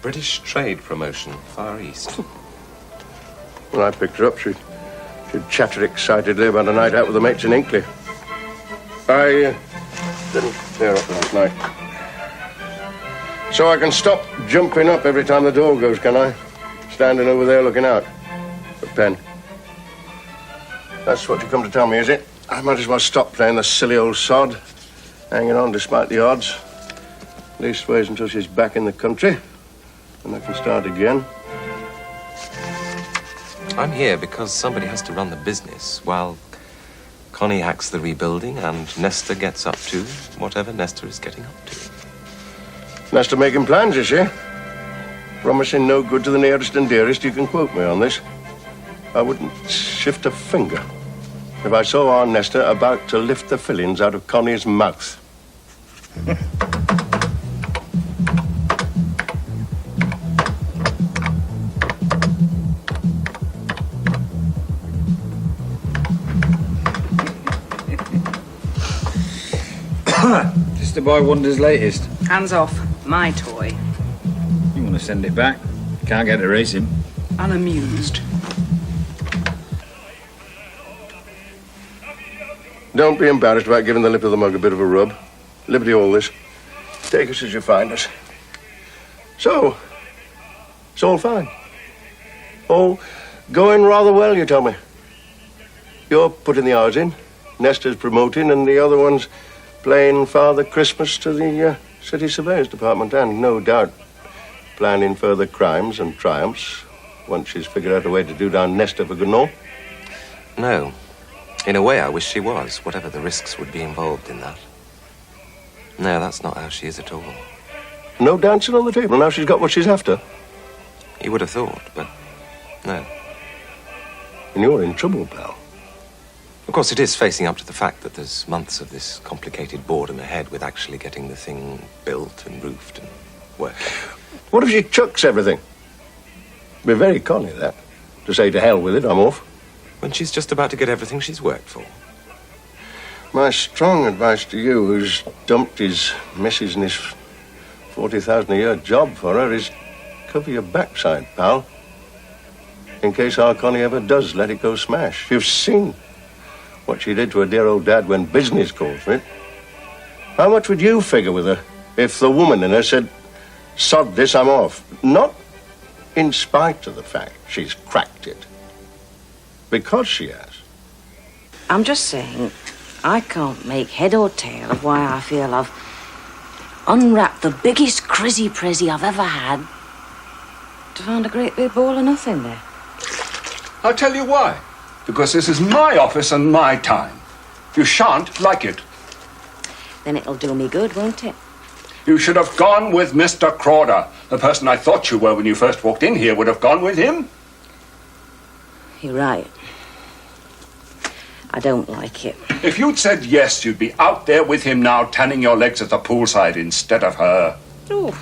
British trade promotion, Far East. When I picked her up, she'd chatter excitedly about a night out with the mates in Inkley. I didn't clear up last night. So I can stop jumping up every time the door goes, can I? Standing over there looking out. For Pen. That's what you come to tell me, is it? I might as well stop playing the silly old sod. Hanging on despite the odds. Leastways until she's back in the country. And I can start again. I'm here because somebody has to run the business while Connie hacks the rebuilding and Nesta gets up to whatever Nesta is getting up to. Nesta making plans, is she? Promising no good to the nearest and dearest. You can quote me on this. I wouldn't shift a finger if I saw our Nesta about to lift the fillings out of Connie's mouth. Just to buy Wanda's latest. Hands off. My toy. You want to send it back? Can't get to race him. Unamused. Don't be embarrassed about giving the lip of the mug a bit of a rub. Liberty all this. Take us as you find us. So, it's all fine. All going rather well, you tell me. You're putting the hours in. Nesta's promoting, and the other one's playing Father Christmas to the City Surveyor's Department, and no doubt planning further crimes and triumphs once she's figured out a way to do down Nesta for good and all. No. In a way, I wish she was, whatever the risks would be involved in that. No, that's not how she is at all. No dancing on the table, now she's got what she's after. You would have thought, but no. And you're in trouble, pal. Of course, it is facing up to the fact that there's months of this complicated boredom ahead with actually getting the thing built and roofed and working. What if she chucks everything? Be very Connie, that. To say to hell with it, I'm off. When she's just about to get everything she's worked for. My strong advice to you, who's dumped his missus and his 40,000 a year job for her, is cover your backside, pal. In case our Connie ever does let it go smash. You've seen what she did to her dear old dad when business called for it. How much would you figure with her if the woman in her said, sod this, I'm off? Not in spite of the fact she's cracked it. Because she has. I'm just saying, I can't make head or tail of why I feel I've unwrapped the biggest crizzy-prezzy I've ever had to find a great big ball of nothing there. I'll tell you why. Because this is my office and my time. You shan't like it. Then it'll do me good, won't it? You should have gone with Mr. Crawder. The person I thought you were when you first walked in here would have gone with him. You're right. I don't like it. If you'd said yes, you'd be out there with him now, tanning your legs at the poolside instead of her. Oh,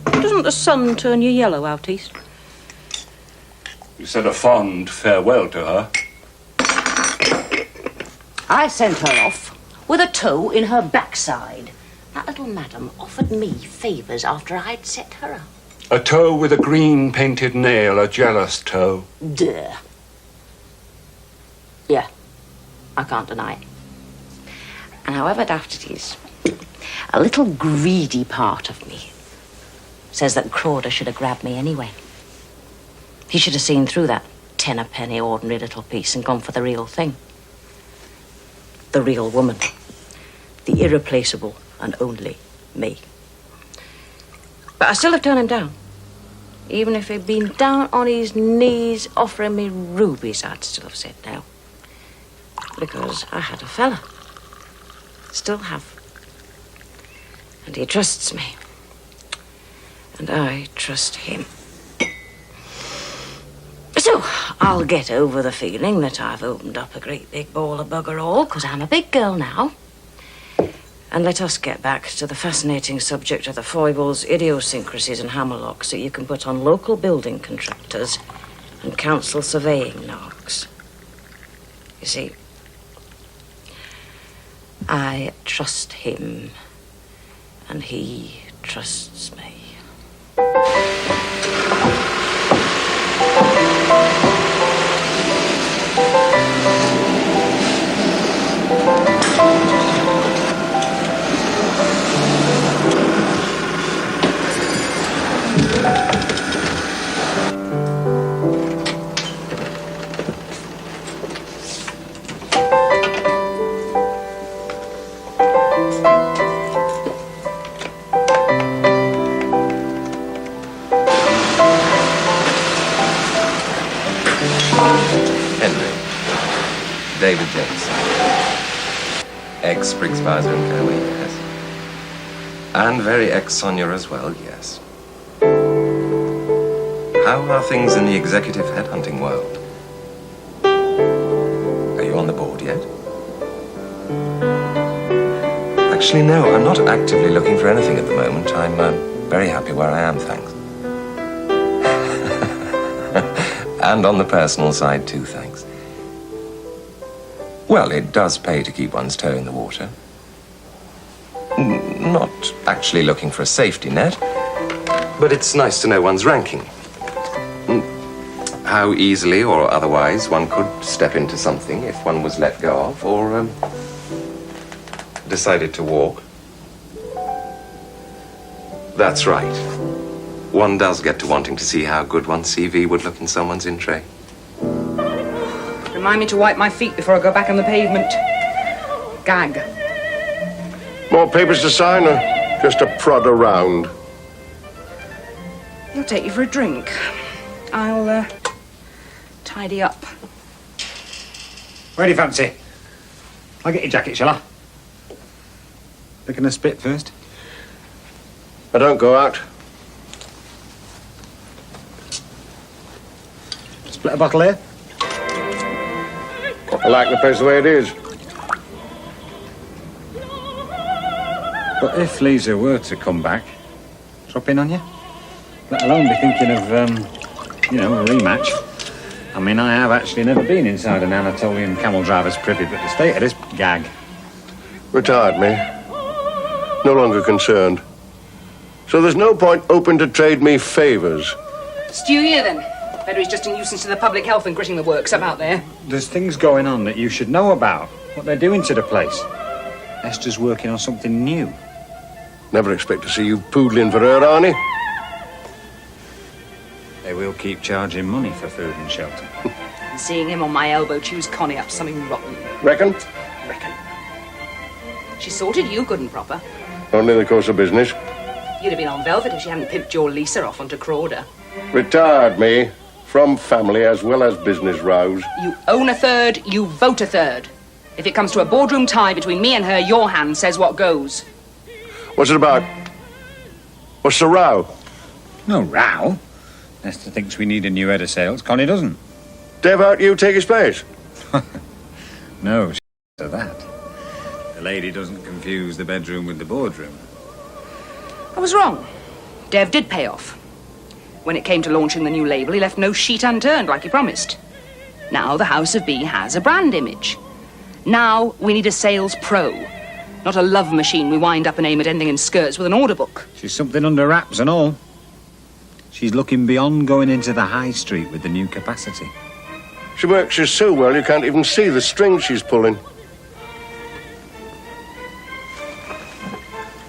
doesn't the sun turn you yellow out east? You said a fond farewell to her. I sent her off with a toe in her backside. That little madam offered me favours after I'd set her up. A toe with a green painted nail, a jealous toe. Duh. Yeah, I can't deny it. And however daft it is, a little greedy part of me says that Crawder should have grabbed me anyway. He should have seen through that ten-a-penny ordinary little piece and gone for the real thing. The real woman. The irreplaceable and only me. But I still have turned him down. Even if he'd been down on his knees offering me rubies, I'd still have said no. Because I had a fella. Still have. And he trusts me. And I trust him. So, I'll get over the feeling that I've opened up a great big ball of bugger all, because I'm a big girl now. And let us get back to the fascinating subject of the foibles, idiosyncrasies and hammerlocks that you can put on local building contractors and council surveying narcs. You see, I trust him, and he trusts me. David James. Ex-Briggs Bowser and Kerway, yes. And very ex-Sonia as well, yes. How are things in the executive headhunting world? Are you on the board yet? Actually, no, I'm not actively looking for anything at the moment. I'm very happy where I am, thanks. And on the personal side, too, thanks. Well, it does pay to keep one's toe in the water. Not actually looking for a safety net, but it's nice to know one's ranking. How easily or otherwise one could step into something if one was let go of or decided to walk. That's right. One does get to wanting to see how good one's CV would look in someone's in tray. Remind me to wipe my feet before I go back on the pavement. Gag. More papers to sign or just a prod around? He'll take you for a drink. I'll, tidy up. Where do you fancy? I'll get your jacket, shall I? Looking a spit first? I don't go out. Split a bottle here? I like the place the way it is. But if Lisa were to come back, drop in on you? Let alone be thinking of, a rematch. I mean, I have actually never been inside an Anatolian camel driver's privy, but the state of this gag. Retired me. No longer concerned. So there's no point open to trade me favours. Stew you then. Better he's just a nuisance to the public health and gritting the works up out there. There's things going on that you should know about, what they're doing to the place. Esther's working on something new. Never expect to see you poodling for her, Arnie. They will keep charging money for food and shelter. And seeing him on my elbow choose Connie up something rotten. Reckon? Reckon. She sorted you good and proper. Only in the course of business. You'd have been on velvet if she hadn't pimped your Lisa off onto Crawder. Retired me. From family as well as business rows. You own a third, you vote a third. If it comes to a boardroom tie between me and her, your hand says what goes. What's it about? What's the row? No row. Esther thinks we need a new head of sales. Connie doesn't. Dev out you take his place? No, to that. The lady doesn't confuse the bedroom with the boardroom. I was wrong. Dev did pay off. When it came to launching the new label, he left no sheet unturned like he promised. Now the House of B has a brand image. Now we need a sales pro, not a love machine we wind up and aim at ending in skirts with an order book. She's something under wraps and all. She's looking beyond going into the high street with the new capacity. She works you so well you can't even see the strings she's pulling.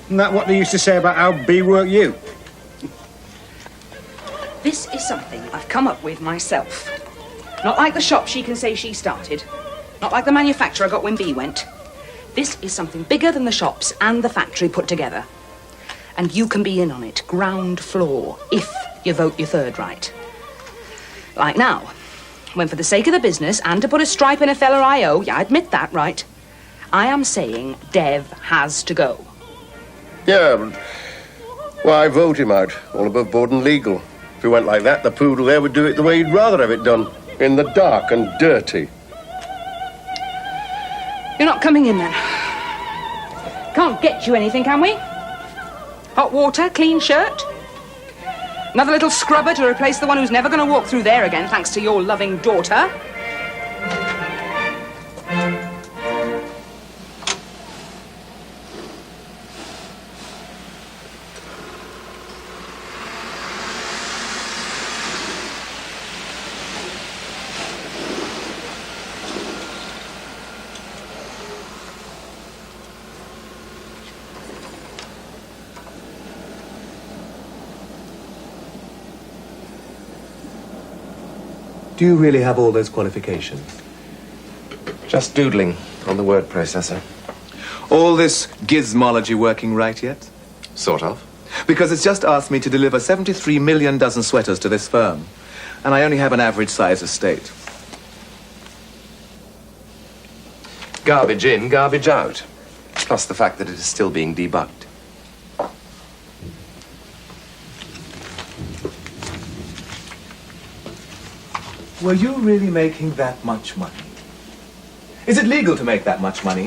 Isn't that what they used to say about how B worked you? This is something I've come up with myself. Not like the shop she can say she started. Not like the manufacturer got when B went. This is something bigger than the shops and the factory put together. And you can be in on it, ground floor, if you vote your third right. Like now, when for the sake of the business and to put a stripe in a fella I owe, yeah, I admit that, right? I am saying Dev has to go. Yeah, but why vote him out? All above board and legal. If he went like that, the poodle there would do it the way he'd rather have it done. In the dark and dirty. You're not coming in then. Can't get you anything, can we? Hot water, clean shirt? Another little scrubber to replace the one who's never going to walk through there again, thanks to your loving daughter. Do you really have all those qualifications? Just doodling on the word processor. All this gizmology working right yet? Sort of. Because it's just asked me to deliver 73 million dozen sweaters to this firm. And I only have an average size estate. Garbage in, garbage out. Plus the fact that it is still being debugged. Were you really making that much money? Is it legal to make that much money?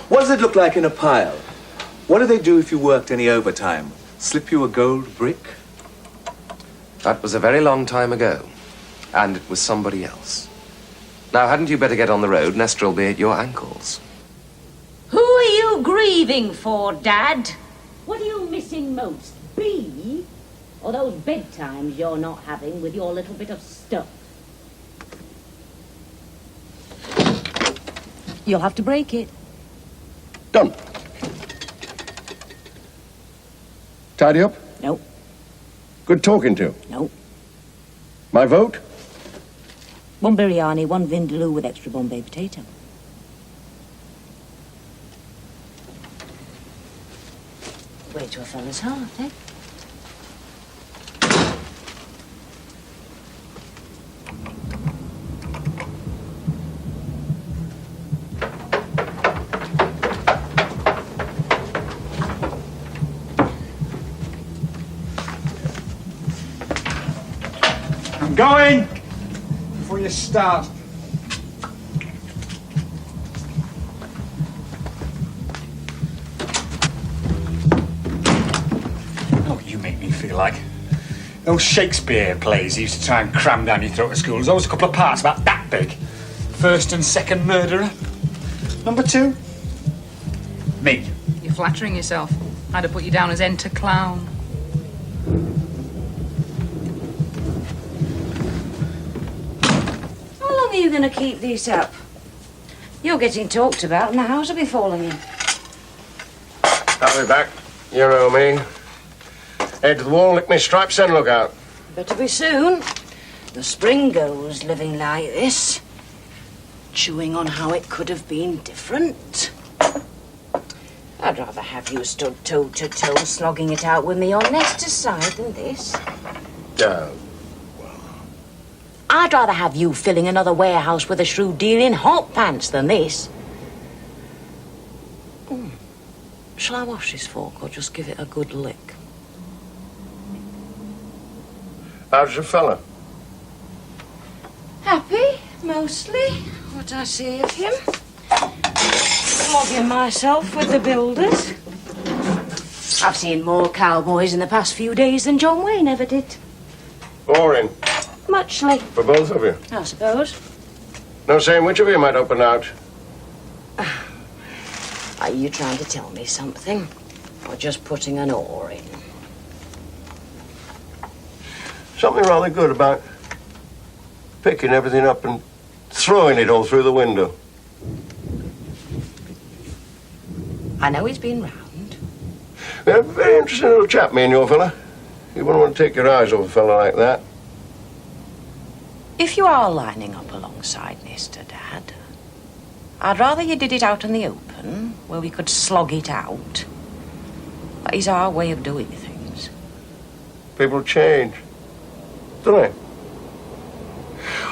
What does it look like in a pile? What do they do if you worked any overtime? Slip you a gold brick? That was a very long time ago. And it was somebody else. Now, hadn't you better get on the road? Nestor will be at your ankles. Who are you grieving for, Dad? What are you missing most? Me? Or those bedtimes you're not having with your little bit of stuff? You'll have to break it. Done. Tidy up? No. Good talking to. No. My vote? One biryani, one vindaloo with extra Bombay potato. Way to a fella's heart, eh? I'm going! Before you start. Oh, you make me feel like those Shakespeare plays you used to try and cram down your throat at school. There's always a couple of parts about that big. First and second murderer. Number 2, me. You're flattering yourself. I'd have put you down as enter clown. How long are you going to keep this up? You're getting talked about and the house will be falling in. I'll be back. You know me. Head to the wall, lick me stripes, and look out. Better be soon. The spring goes living like this. Chewing on how it could have been different. I'd rather have you stood toe to toe slogging it out with me on Nestor's side than this. No. I'd rather have you filling another warehouse with a shrewd deal in hot pants than this. Shall I wash this fork or just give it a good lick? How's your fella? Happy, mostly, what I see of him. Slogging myself with the builders. I've seen more cowboys in the past few days than John Wayne ever did. Boring. Muchly, For both of you. I suppose. No saying which of you might open out. Are you trying to tell me something? Or just putting an oar in? Something rather good about picking everything up and throwing it all through the window. I know he's been round. Yeah, very interesting little chap, me and your fella. You wouldn't want to take your eyes off a fella like that. If you are lining up alongside Nestor, Dad, I'd rather you did it out in the open, where we could slog it out. That is our way of doing things. People change, don't they?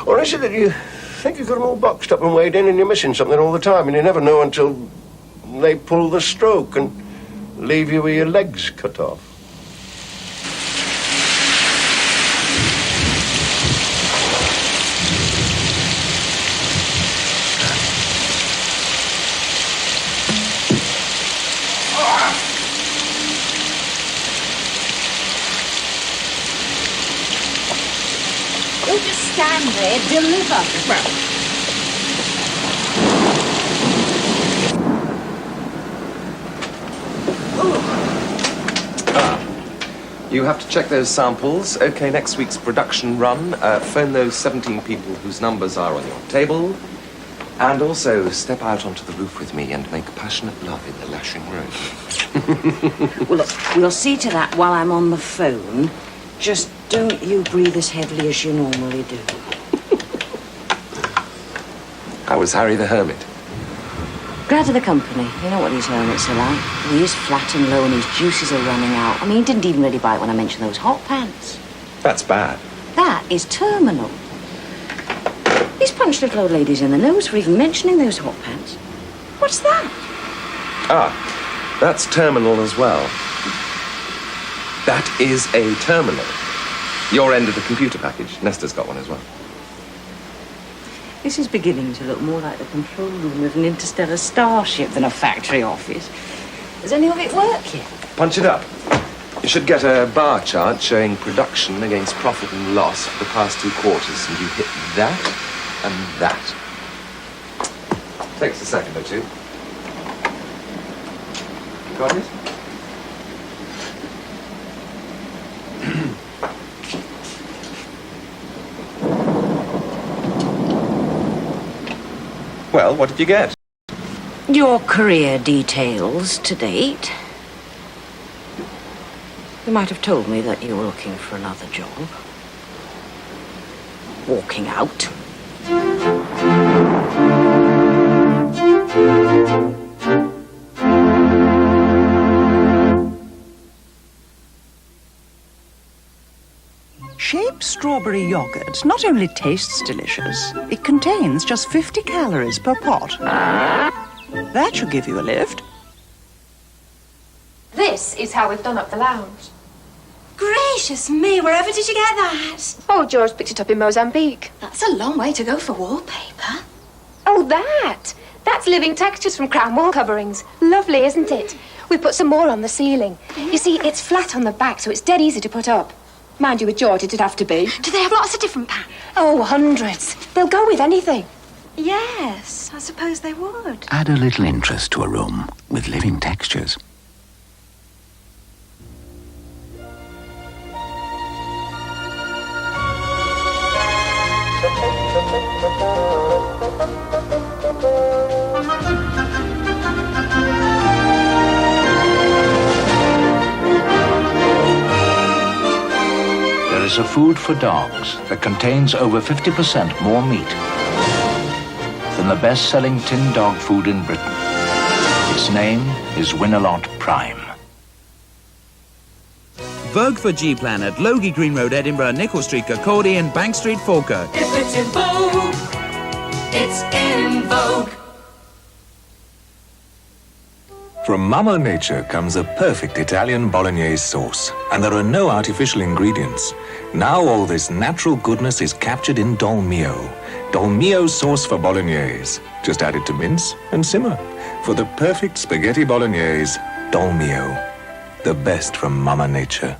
Or is it that you think you've got them all boxed up and weighed in and you're missing something all the time and you never know until they pull the stroke and leave you with your legs cut off? Don't just stand there, deliver. You have to check those samples. Okay, next week's production run. Phone those 17 people whose numbers are on your table. And also step out onto the roof with me and make passionate love in the lashing rain. Well, look, we'll see to that while I'm on the phone. Just don't you breathe as heavily as you normally do. How was Harry the Hermit? Glad of the company. You know what these hermits are like. He is flat and low and his juices are running out. I mean, he didn't even really bite when I mentioned those hot pants. That's bad. That is terminal. He's punched little old ladies in the nose for even mentioning those hot pants. What's that? Ah, that's terminal as well. That is a terminal. Your end of the computer package. Nesta's got one as well. This is beginning to look more like the control room of an interstellar starship than a factory office. Does any of it work yet? Punch it up. You should get a bar chart showing production against profit and loss for the past 2 quarters, and you hit that and that. Takes a second or two. Got it? Well, what did you get? Your career details to date. You might have told me that you were looking for another job. Walking out. Shape strawberry yogurt not only tastes delicious, it contains just 50 calories per pot. That should give you a lift. This is how we've done up the lounge. Gracious me, wherever did you get that? Oh, George picked it up in Mozambique. That's a long way to go for wallpaper. Oh, that! That's living textures from Crown wall coverings. Lovely, isn't it? We put some more on the ceiling. You see, it's flat on the back, so it's dead easy to put up. Mind you, with George, it'd have to be. Do they have lots of different patterns? Oh, hundreds. They'll go with anything. Yes, I suppose they would. Add a little interest to a room with living textures. There is a food for dogs that contains over 50% more meat than the best-selling tin dog food in Britain. Its name is Winalot Prime. Vogue for G-Plan at Logie Green Road, Edinburgh, Nickel Street, Kirkcaldy and Bank Street, Falkirk. If it's in vogue, it's in vogue. From Mama Nature comes a perfect Italian bolognese sauce, and there are no artificial ingredients. Now all this natural goodness is captured in Dolmio. Dolmio sauce for bolognese. Just add it to mince and simmer. For the perfect spaghetti bolognese, Dolmio. The best from Mama Nature.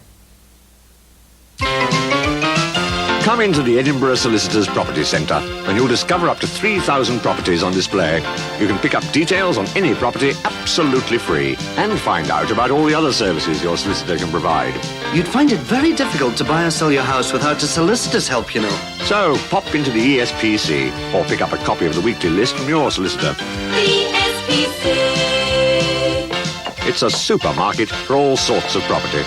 Come into the Edinburgh Solicitors Property Centre and you'll discover up to 3,000 properties on display. You can pick up details on any property absolutely free and find out about all the other services your solicitor can provide. You'd find it very difficult to buy or sell your house without a solicitor's help, you know. So pop into the ESPC or pick up a copy of the weekly list from your solicitor. The SPC. It's a supermarket for all sorts of property.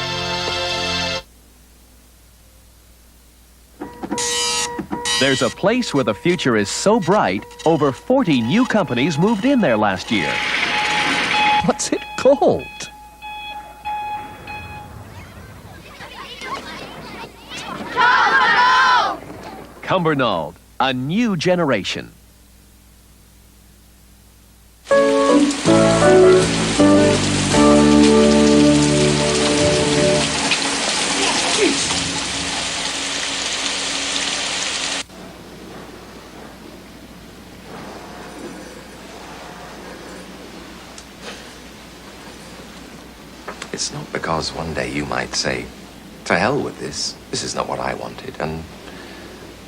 There's a place where the future is so bright, over 40 new companies moved in there last year. What's it called? Cumbernauld! Cumbernauld, a new generation. It's not because one day you might say, to hell with this is not what I wanted, and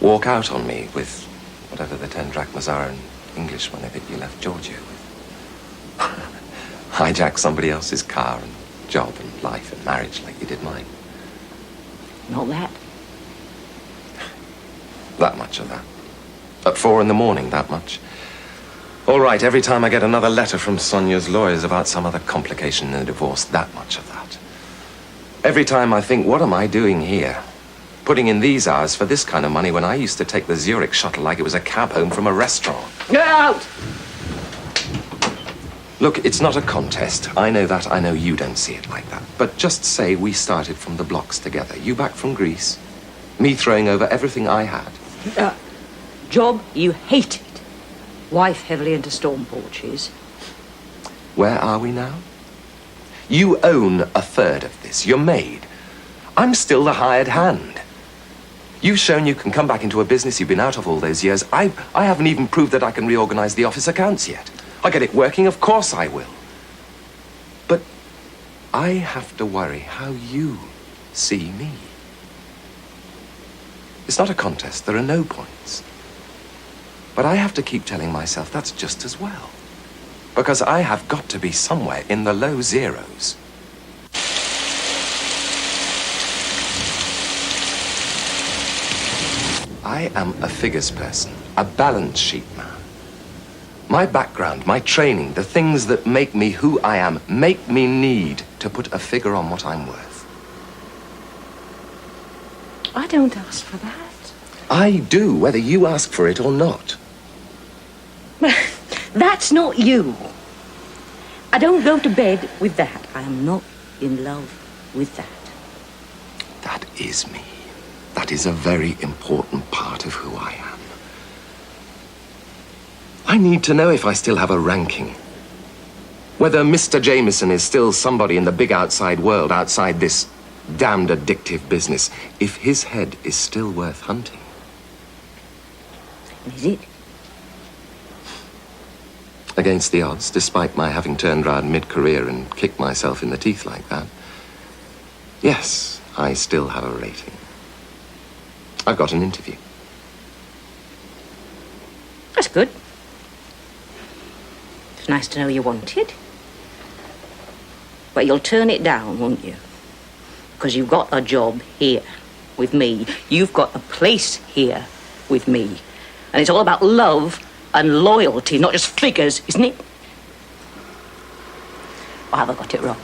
walk out on me with whatever the 10 drachmas are in English money that you left Georgia with. Hijack somebody else's car and job and life and marriage like you did mine. Not that. That much of that. At 4 in the morning, that much. All right, every time I get another letter from Sonia's lawyers about some other complication in the divorce, that much of that. Every time I think, what am I doing here? Putting in these hours for this kind of money when I used to take the Zurich shuttle like it was a cab home from a restaurant. Get out! Look, it's not a contest. I know that. I know you don't see it like that. But just say we started from the blocks together. You back from Greece, me throwing over everything I had. Job you hated. Wife heavily into storm porches. Where are we now? You own a third of this. You're made. I'm still the hired hand. You've shown you can come back into a business you've been out of all those years. I haven't even proved that I can reorganize the office accounts yet. I get it working, of course I will. But I have to worry how you see me. It's not a contest. There are no points. But I have to keep telling myself that's just as well. Because I have got to be somewhere in the low zeros. I am a figures person, a balance sheet man. My background, my training, the things that make me who I am, make me need to put a figure on what I'm worth. I don't ask for that. I do, whether you ask for it or not. That's not you. I don't go to bed with that. I am not in love with that. That is me. That is a very important part of who I am. I need to know if I still have a ranking. Whether Mr. Jameson is still somebody in the big outside world, outside this damned addictive business, if his head is still worth hunting. Is it? Against the odds, despite my having turned round mid-career and kicked myself in the teeth like that, yes, I still have a rating. I've got an interview. That's good. It's nice to know you want it. But you'll turn it down, won't you? Because you've got a job here with me. You've got a place here with me. And it's all about love and loyalty, not just figures, isn't it? Or have I got it wrong?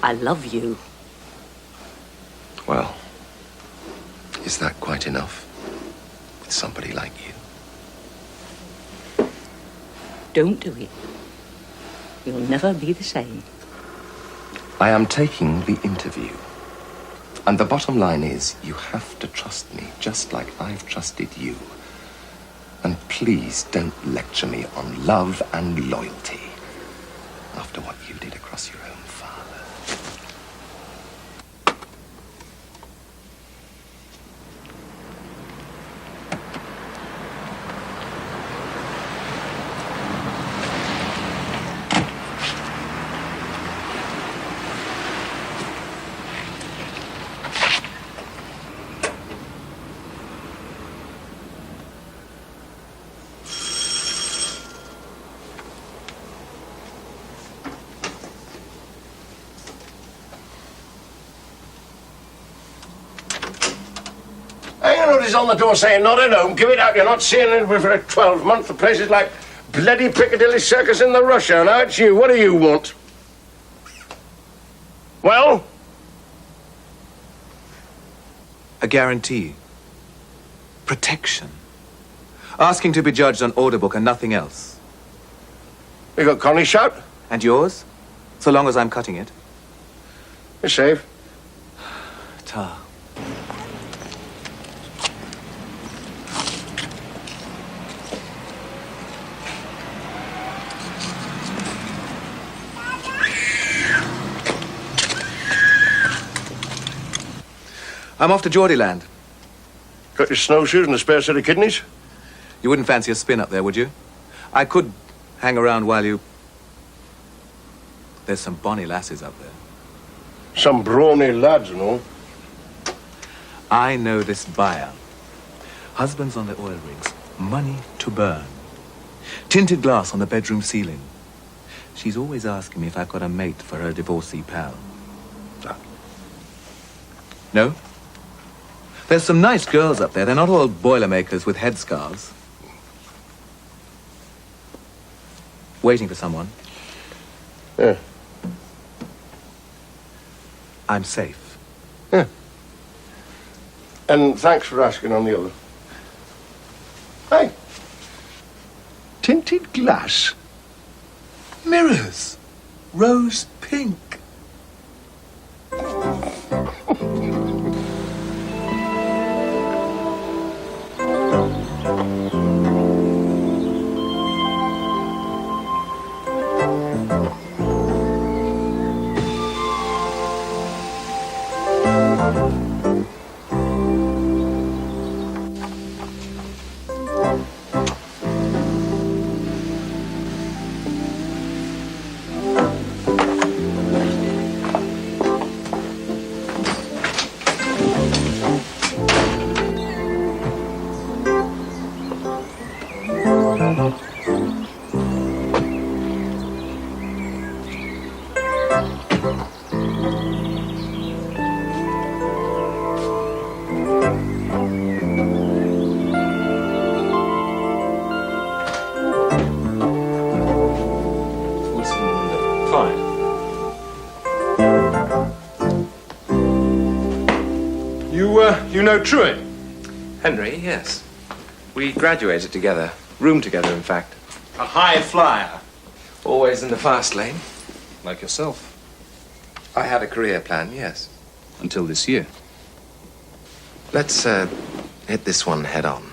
I love you. Well, is that quite enough with somebody like you? Don't do it. You'll never be the same. I am taking the interview. And the bottom line is, you have to trust me, just like I've trusted you. And please don't lecture me on love and loyalty after what you did across your own father. Notice on the door saying not at home. Give it out. You're not seeing it for a 12-month. The place is like bloody Piccadilly Circus in the rush hour. Now it's you. What do you want? Well? A guarantee. Protection. Asking to be judged on order book and nothing else. You got Connie's shout? And yours? So long as I'm cutting it. You're safe. Tar. I'm off to Geordieland. Got your snowshoes and a spare set of kidneys? You wouldn't fancy a spin up there, would you? I could hang around while you... There's some bonny lasses up there. Some brawny lads and all. I know this buyer. Husbands on the oil rigs. Money to burn. Tinted glass on the bedroom ceiling. She's always asking me if I've got a mate for her divorcee pal. No? There's some nice girls up there. They're not all boilermakers with headscarves. Waiting for someone. Yeah. I'm safe. Yeah. And thanks for asking on the other. Hey. Tinted glass. Mirrors. Rose pink. You know Truant? Henry, yes. We graduated together. Roomed together, in fact. A high flyer. Always in the fast lane. Like yourself. I had a career plan, yes. Until this year. Let's hit this one head on.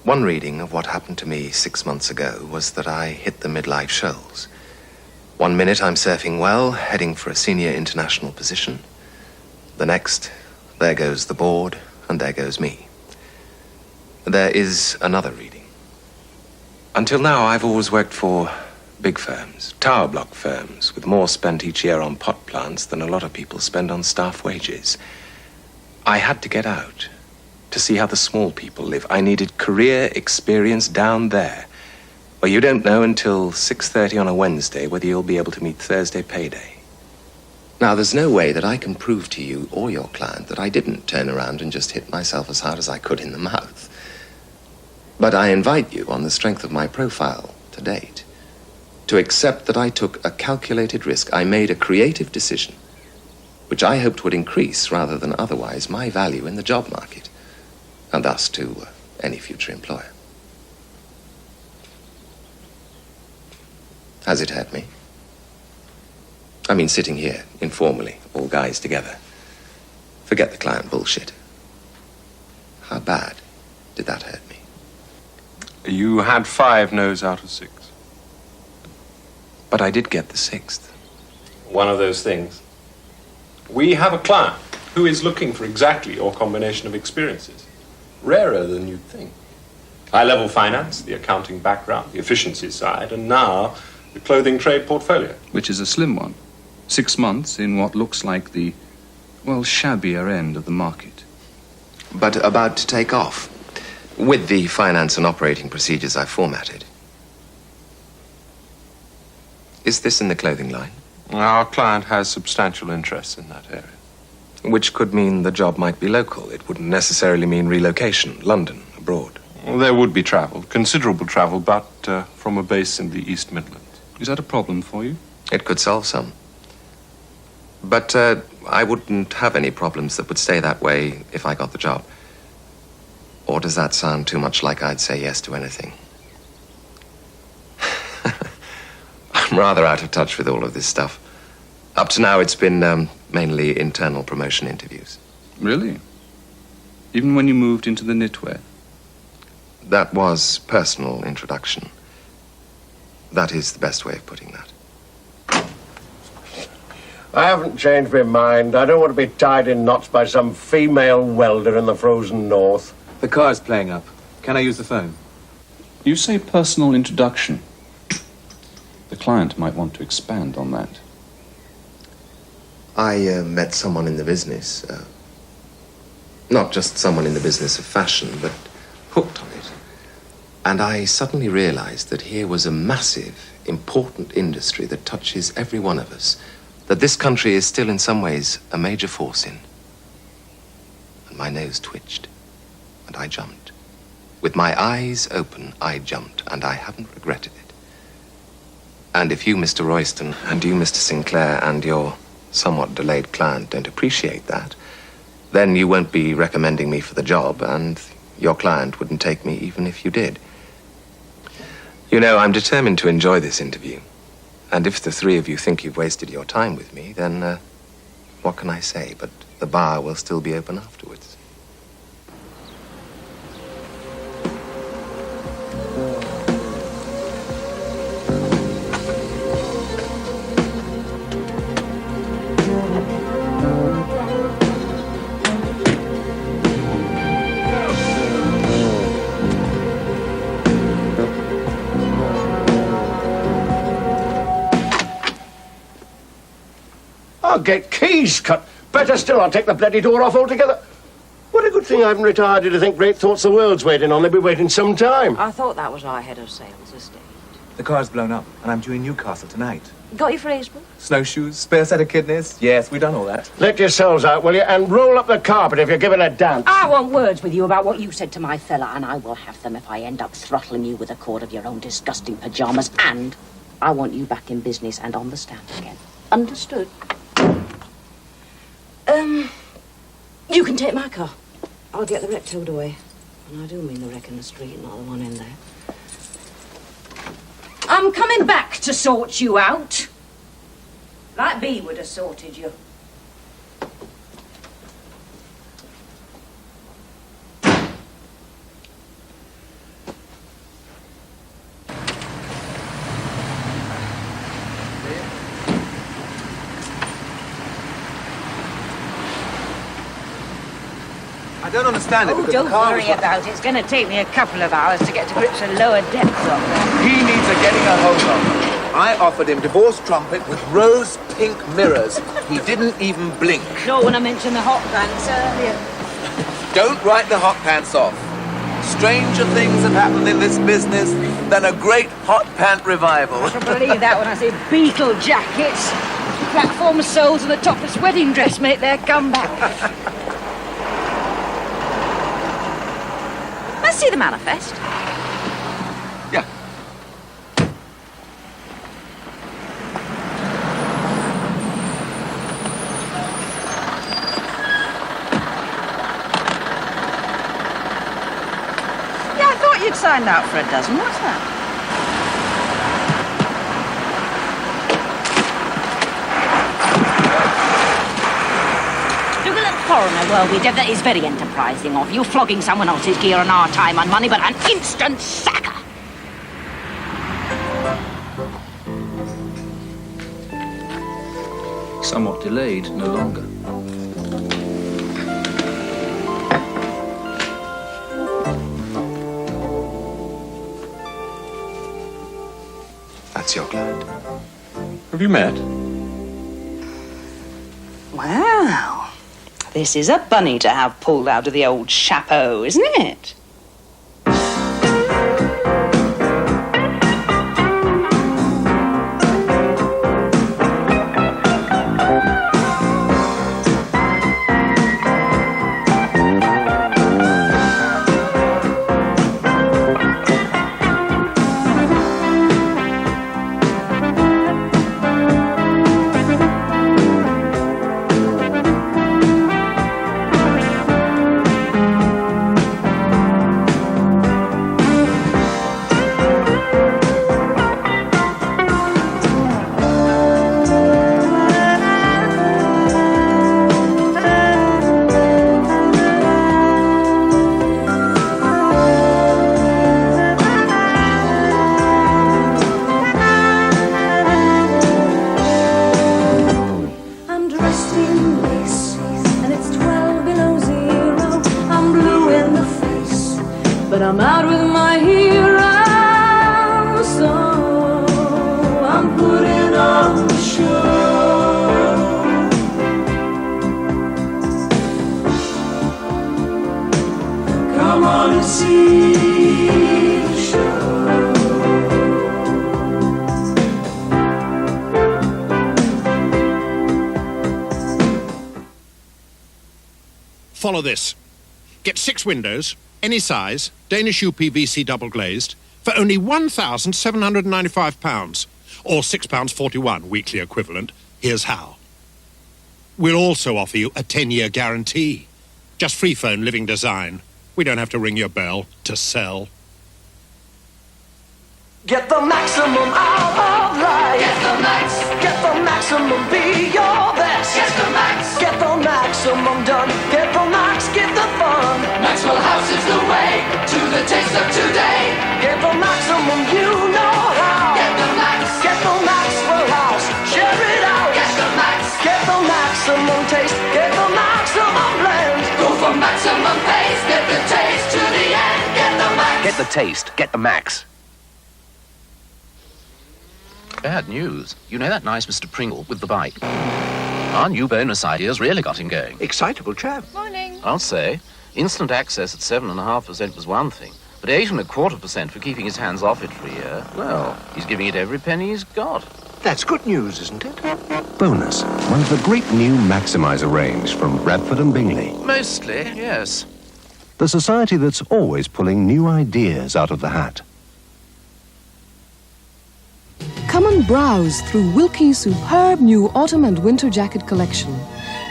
One reading of what happened to me 6 months ago was that I hit the midlife shoals. 1 minute I'm surfing well, heading for a senior international position. The next, there goes the board, and there goes me. There is another reading. Until now, I've always worked for big firms, tower block firms, with more spent each year on pot plants than a lot of people spend on staff wages. I had to get out to see how the small people live. I needed career experience down there, where you don't know until 6:30 on a Wednesday whether you'll be able to meet Thursday payday. Now, there's no way that I can prove to you or your client that I didn't turn around and just hit myself as hard as I could in the mouth. But I invite you, on the strength of my profile to date, to accept that I took a calculated risk. I made a creative decision, which I hoped would increase, rather than otherwise, my value in the job market, and thus to any future employer. Has it hurt me? I mean, sitting here, informally, all guys together. Forget the client bullshit. How bad did that hurt me? You had 5 no's out of 6. But I did get the 6th. One of those things. We have a client who is looking for exactly your combination of experiences. Rarer than you'd think. High-level finance, the accounting background, the efficiency side, and now the clothing trade portfolio. Which is a slim one. 6 months in what looks like the, well, shabbier end of the market. But about to take off, with the finance and operating procedures I've formatted. Is this in the clothing line? Our client has substantial interests in that area. Which could mean the job might be local. It wouldn't necessarily mean relocation, London, abroad. Well, there would be travel, considerable travel, but from a base in the East Midlands. Is that a problem for you? It could solve some. But I wouldn't have any problems that would stay that way if I got the job. Or does that sound too much like I'd say yes to anything? I'm rather out of touch with all of this stuff. Up to now, it's been mainly internal promotion interviews. Really? Even when you moved into the knitwear? That was personal introduction. That is the best way of putting that. I haven't changed my mind. I don't want to be tied in knots by some female welder in the frozen north. The car's playing up. Can I use the phone? You say personal introduction. The client might want to expand on that. I met someone in the business. Not just someone in the business of fashion, but hooked on it. And I suddenly realized that here was a massive, important industry that touches every one of us, that this country is still in some ways a major force in. And my nose twitched, and I jumped. With my eyes open, I jumped, and I haven't regretted it. And if you, Mr. Royston, and you, Mr. Sinclair, and your somewhat delayed client don't appreciate that, then you won't be recommending me for the job, and your client wouldn't take me even if you did. You know, I'm determined to enjoy this interview. And if the three of you think you've wasted your time with me, then what can I say? But the bar will still be open afterwards. I'll get keys cut. Better still, I'll take the bloody door off altogether. What a good thing I haven't retired to think great thoughts the world's waiting on. They'll be waiting some time. I thought that was our head of sales estate. The car's blown up, and I'm due in Newcastle tonight. Got your phrase book? Snowshoes, spare set of kidneys. Yes, we've done all that. Let yourselves out, will you? And roll up the carpet if you're giving a dance. I want words with you about what you said to my fella, and I will have them if I end up throttling you with a cord of your own disgusting pyjamas. And I want you back in business and on the stand again. Understood? You can take my car. I'll get the wreck towed away. And I do mean the wreck in the street, not the one in there. I'm coming back to sort you out. Like B would have sorted you. I don't understand it. Oh, because don't the car worry was... about it. It's going to take me a couple of hours to get to grips with lower depths up there. He needs a getting a hold of. I offered him divorce trumpet with rose pink mirrors. He didn't even blink. Not when I mentioned the hot pants earlier. Don't write the hot pants off. Stranger things have happened in this business than a great hot pant revival. I can believe that when I see beetle jackets, platform soles and a topless wedding dress make their comeback. Let's see the manifest. Yeah. Yeah, I thought you'd signed out for a dozen. What's that? Look at that foreigner, were we, Deb? That is very enterprising of you, flogging someone else's gear on our time and money, but an instant sacker. Somewhat delayed, no longer. That's your client. Have you met? Wow. This is a bunny to have pulled out of the old chapeau, isn't it? But I'm out with my hero, so I'm putting on the show. Come on and see the show. Follow this. Get 6 windows, any size, Danish UPVC double glazed, for only £1,795, or £6.41 weekly equivalent. Here's how. We'll also offer you a 10-year guarantee. Just free phone Living Design. We don't have to ring your bell to sell. Get the maximum out of life. Get the max. Get the maximum, be your best. Get the max. Get the maximum done. Get the max, get the fun. Maxwell House is the way to the taste of today. Get the maximum, you know how. Get the max. Get the Maxwell House. Share it out. Get the max. Get the maximum taste. Get the maximum blend. Go for maximum pace. Get the taste to the end. Get the max. Get the taste. Get the max. Bad news. You know that nice Mr. Pringle with the bike? Our new bonus idea's really got him going. Excitable chap. Morning. I'll say. Instant access at 7.5% was one thing, but 8.25% for keeping his hands off it for a year. Well, he's giving it every penny he's got. That's good news, isn't it? Bonus, one of the great new Maximizer range from Bradford and Bingley. Mostly, yes. The society that's always pulling new ideas out of the hat. Come and browse through Wilkie's superb new autumn and winter jacket collection.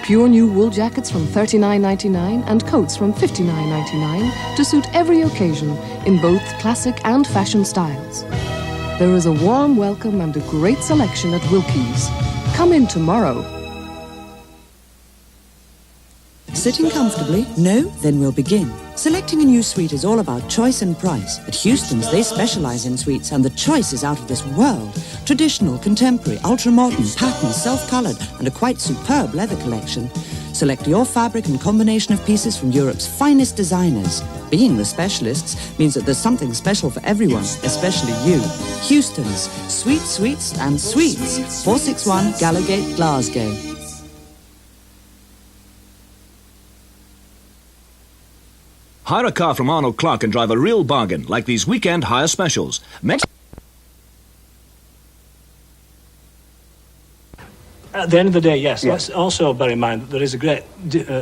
Pure new wool jackets from $39.99 and coats from $59.99 to suit every occasion in both classic and fashion styles. There is a warm welcome and a great selection at Wilkie's. Come in tomorrow. Sitting comfortably? No? Then we'll begin. Selecting a new suite is all about choice and price. At Houston's, they specialize in suites, and the choice is out of this world. Traditional, contemporary, ultra-modern, patterned, self-colored, and a quite superb leather collection. Select your fabric and combination of pieces from Europe's finest designers. Being the specialists means that there's something special for everyone, especially you. Houston's, sweet suites and sweets. 461 Gallowgate, Glasgow. Hire a car from Arnold Clark and drive a real bargain, like these weekend hire specials. At the end of the day, yes. Let's also bear in mind that there is a great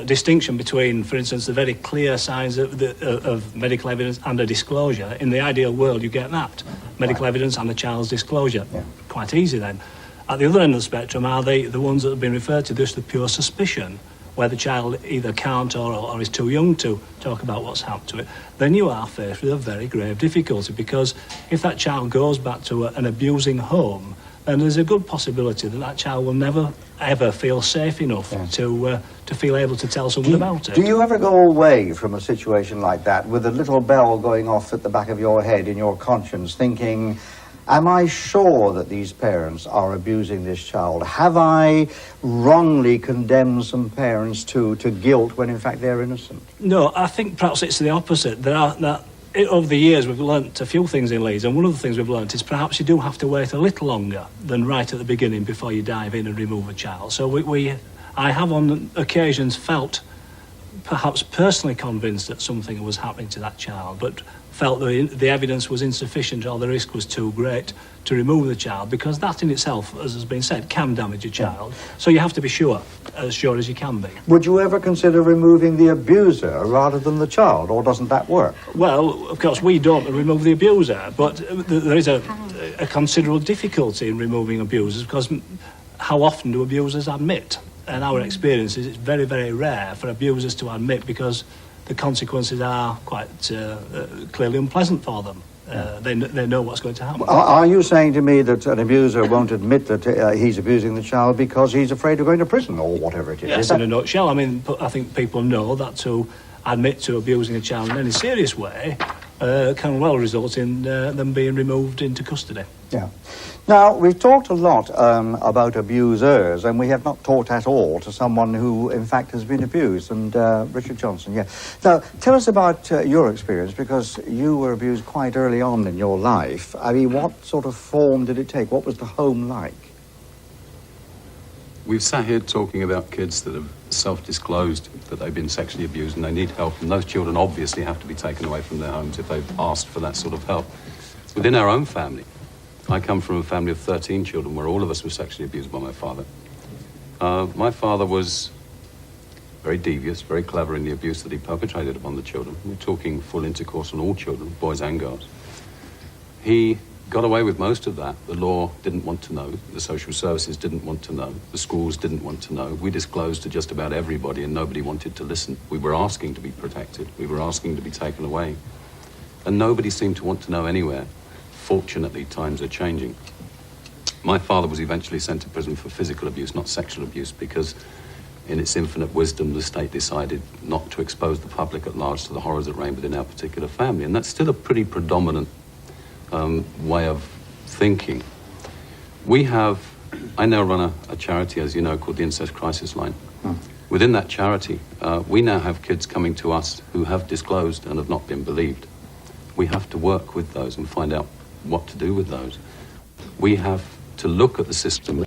distinction between, for instance, the very clear signs of medical evidence and a disclosure. In the ideal world, you get that. Medical evidence and a child's disclosure. Quite easy then. At the other end of the spectrum are the ones that have been referred to, just the pure suspicion, where the child either can't or is too young to talk about what's happened to it. Then you are faced with a very grave difficulty, because if that child goes back to an abusing home, then there's a good possibility that that child will never, ever feel safe enough to feel able to tell someone about it. Do you ever go away from a situation like that with a little bell going off at the back of your head in your conscience, thinking, am I sure that these parents are abusing this child? Have I wrongly condemned some parents to guilt when in fact they're innocent? No, I think perhaps it's the opposite. Over the years we've learnt a few things in Leeds, and one of the things we've learnt is perhaps you do have to wait a little longer than right at the beginning before you dive in and remove a child. So I have on occasions felt perhaps personally convinced that something was happening to that child, but felt that the evidence was insufficient or the risk was too great to remove the child, because that in itself, as has been said, can damage a child. So you have to be sure as you can be. Would you ever consider removing the abuser rather than the child, or doesn't that work? Well, of course, we don't remove the abuser, but there is a considerable difficulty in removing abusers, because how often do abusers admit? And our experience is it's very, very rare for abusers to admit, because the consequences are quite clearly unpleasant for them. They know what's going to happen. Are you saying to me that an abuser won't admit that he's abusing the child because he's afraid of going to prison or whatever it is? Yes, in a nutshell. I mean, I think people know that to admit to abusing a child in any serious way can well result in them being removed into custody. Yeah. Now, we've talked a lot about abusers, and we have not talked at all to someone who, in fact, has been abused. And Richard Johnson, yeah. Now, tell us about your experience, because you were abused quite early on in your life. I mean, what sort of form did it take? What was the home like? We've sat here talking about kids that have self-disclosed that they've been sexually abused and they need help, and those children obviously have to be taken away from their homes if they've asked for that sort of help. Within our own family, I come from a family of 13 children where all of us were sexually abused by my father. My father was very devious, very clever in the abuse that he perpetrated upon the children. We're talking full intercourse on all children, boys and girls. He got away with most of that. The law didn't want to know. The social services didn't want to know. The schools didn't want to know. We disclosed to just about everybody and nobody wanted to listen. We were asking to be protected. We were asking to be taken away. And nobody seemed to want to know anywhere. Fortunately, times are changing. My father was eventually sent to prison for physical abuse, not sexual abuse, because in its infinite wisdom, the state decided not to expose the public at large to the horrors that reign within our particular family. And that's still a pretty predominant way of thinking. I now run a charity, as you know, called the Incest Crisis Line. Within that charity, we now have kids coming to us who have disclosed and have not been believed. We have to work with those and find out what to do with those. We have to look at the system